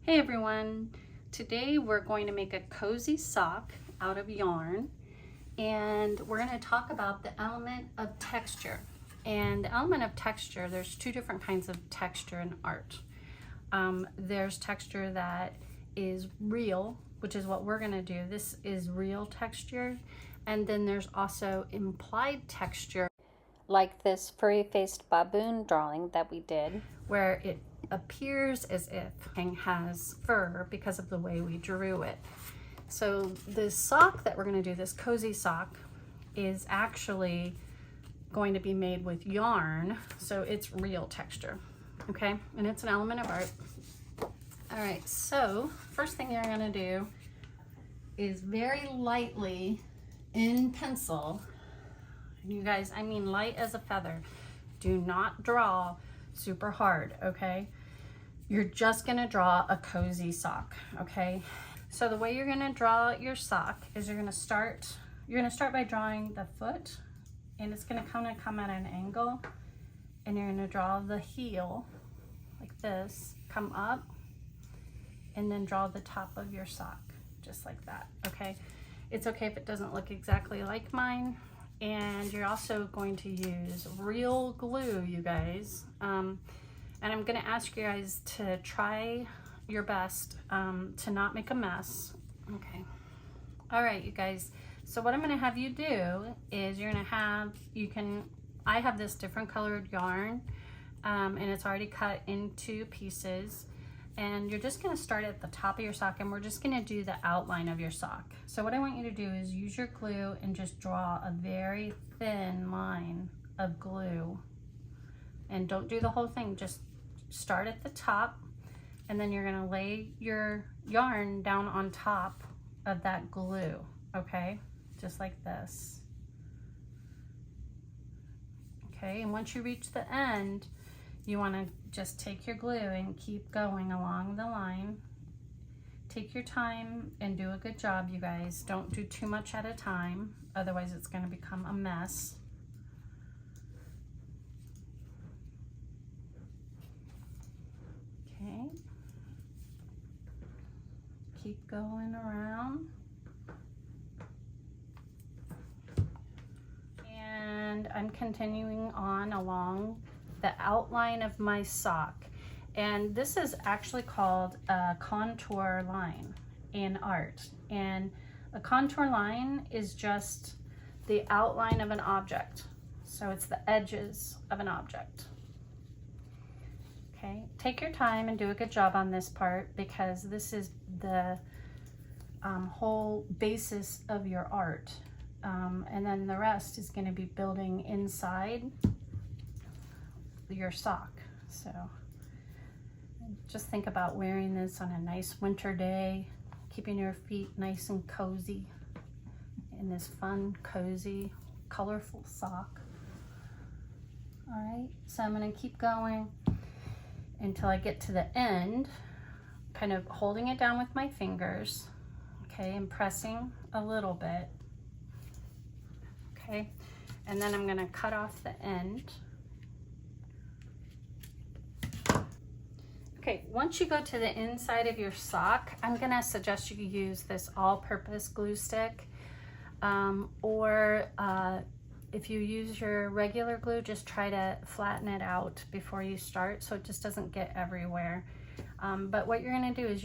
Hey everyone, today we're going to make a cozy sock out of yarn, and we're going to talk about the element of texture. And the element of texture, there's two different kinds of texture in art. There's texture that is real, which is what we're going to do. This is real texture. And then there's also implied texture, like this furry-faced baboon drawing that we did, where it appears as if it has fur because of the way we drew it. So this sock that we're going to do, this cozy sock, is actually going to be made with yarn, so it's real texture, okay? And it's an element of art. All right, so first thing you're going to do is very lightly in pencil, you guys, I mean light as a feather, do not draw super hard, okay? You're just gonna draw a cozy sock, okay? So the way you're gonna draw your sock is you're gonna start by drawing the foot, and it's gonna kind of come at an angle, and you're gonna draw the heel like this, come up, and then draw the top of your sock, just like that, okay? It's okay if it doesn't look exactly like mine. And you're also going to use real glue, you guys. And I'm gonna ask you guys to try your best to not make a mess. Okay. All right, you guys. So what I'm gonna have you do is you're gonna have, I have this different colored yarn, and it's already cut into pieces. And you're just gonna start at the top of your sock, and we're just gonna do the outline of your sock. So what I want you to do is use your glue and just draw a very thin line of glue. And don't do the whole thing, just start at the top, and then you're gonna lay your yarn down on top of that glue, okay? Just like this. Okay, and once you reach the end, you want to just take your glue and keep going along the line. Take your time and do a good job, you guys. Don't do too much at a time, otherwise it's going to become a mess. Okay. Keep going around. And I'm continuing on along the outline of my sock, and this is actually called a contour line in art. And a contour line is just the outline of an object, so it's the edges of an object. Okay, take your time and do a good job on this part, because this is the whole basis of your art, and then the rest is going to be building inside your sock. So just think about wearing this on a nice winter day, keeping your feet nice and cozy in this fun, cozy, colorful sock. All right, so I'm going to keep going until I get to the end, kind of holding it down with my fingers, okay, and pressing a little bit, okay, and then I'm going to cut off the end. Okay, once you go to the inside of your sock, I'm gonna suggest you use this all-purpose glue stick, or if you use your regular glue, just try to flatten it out before you start so it just doesn't get everywhere. But what you're gonna do is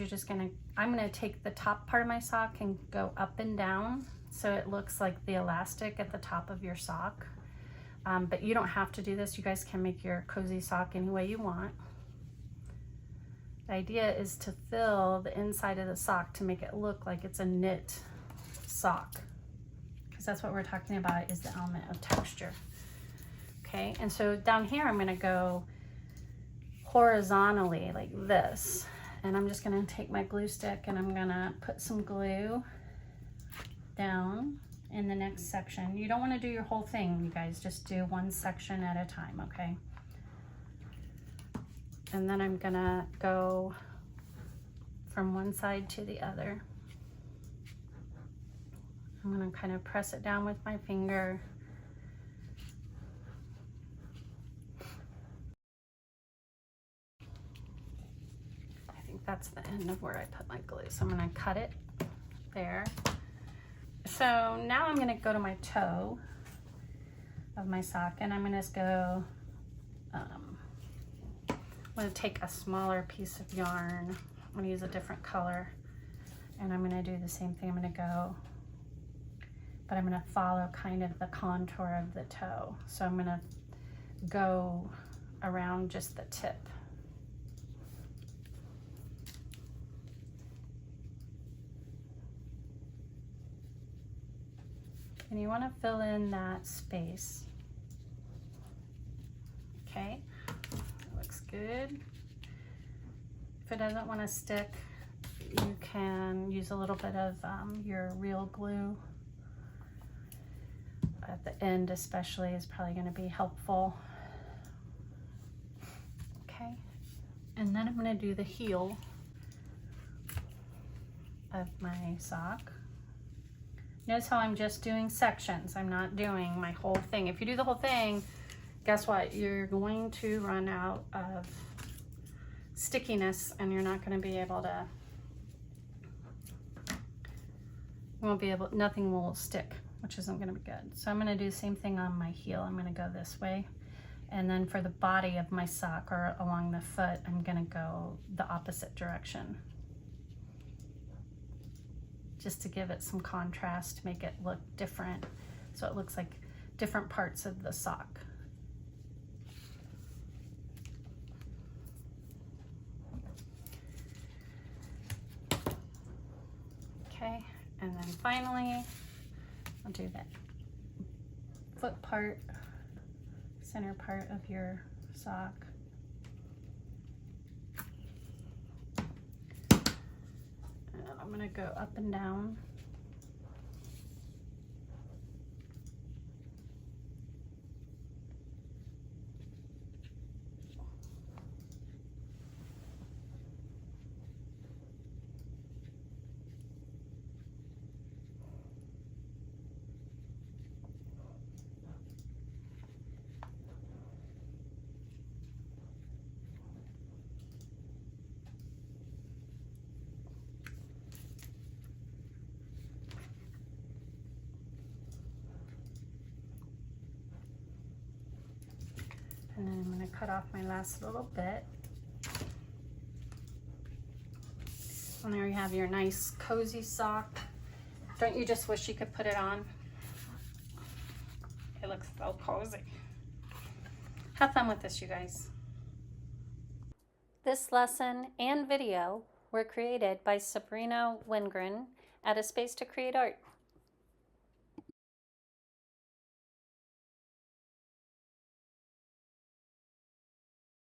I'm gonna take the top part of my sock and go up and down so it looks like the elastic at the top of your sock. But you don't have to do this. You guys can make your cozy sock any way you want. The idea is to fill the inside of the sock to make it look like it's a knit sock, because that's what we're talking about, is the element of texture. Okay, and so down here I'm going to go horizontally like this, and I'm just going to take my glue stick and I'm going to put some glue down in the next section. You don't want to do your whole thing, you guys, just do one section at a time, okay? And then I'm gonna go from one side to the other. I'm gonna kind of press it down with my finger. I think that's the end of where I put my glue. So I'm going to cut it there. So now I'm going to go to my toe of my sock, and I'm going to just go, I'm going to take a smaller piece of yarn. I'm going to use a different color, and I'm going to do the same thing. I'm going to go, but I'm going to follow kind of the contour of the toe. So I'm going to go around just the tip. And you want to fill in that space. Okay, looks good. If it doesn't want to stick, you can use a little bit of your real glue. At the end especially is probably going to be helpful. Okay, and then I'm going to do the heel of my sock. Notice how I'm just doing sections. I'm not doing my whole thing. If you do the whole thing, guess what? You're going to run out of stickiness, and you're not going to be able to, nothing will stick, which isn't going to be good. So I'm going to do the same thing on my heel. I'm going to go this way. And then for the body of my sock, or along the foot, I'm going to go the opposite direction, just to give it some contrast, to make it look different, so it looks like different parts of the sock. Okay, and then finally I'll do that foot part, center part of your sock. I'm going to go up and down. And then I'm going to cut off my last little bit. And there you have your nice cozy sock. Don't you just wish you could put it on? It looks so cozy. Have fun with this, you guys. This lesson and video were created by Sabrina Wingren at A Space to Create Art.